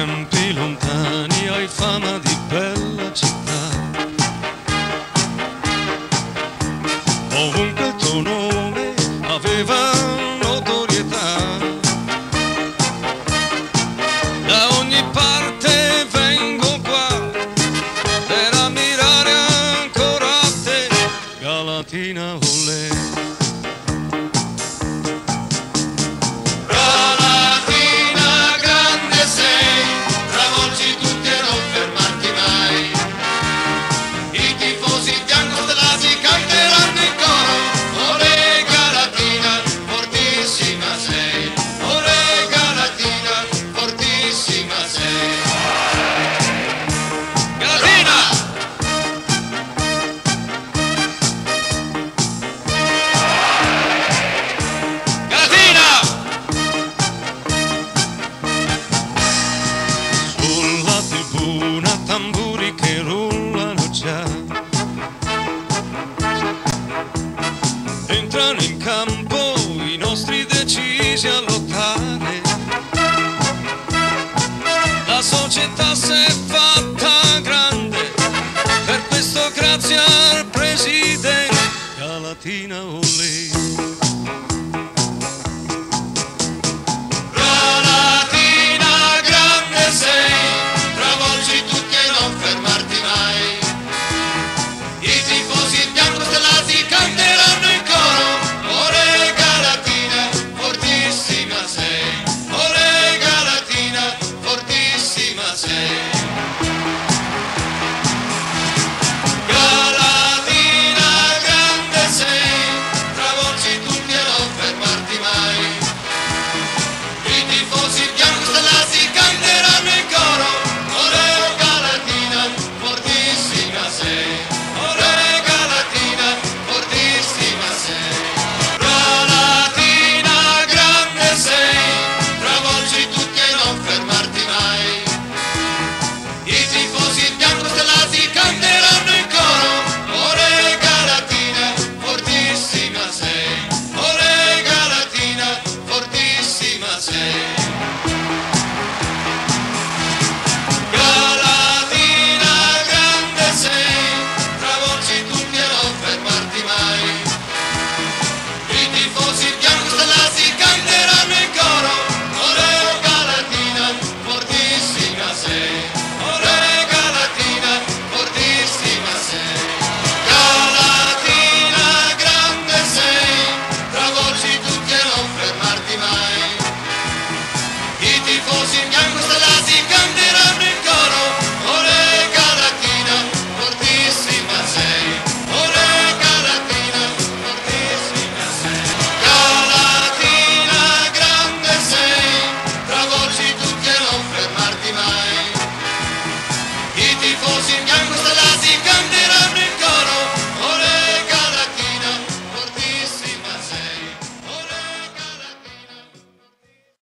tempi lontani hai fama di bella città. Ovunque il tuo nome aveva notorietà. Da ogni parte vengo qua per ammirare ancora te, Galatina Olè. Tamburi che rullano già, entrano in campo i nostri decisi a lottare. La società si è fatta grande, per questo grazie al presidente, Galatina Olè.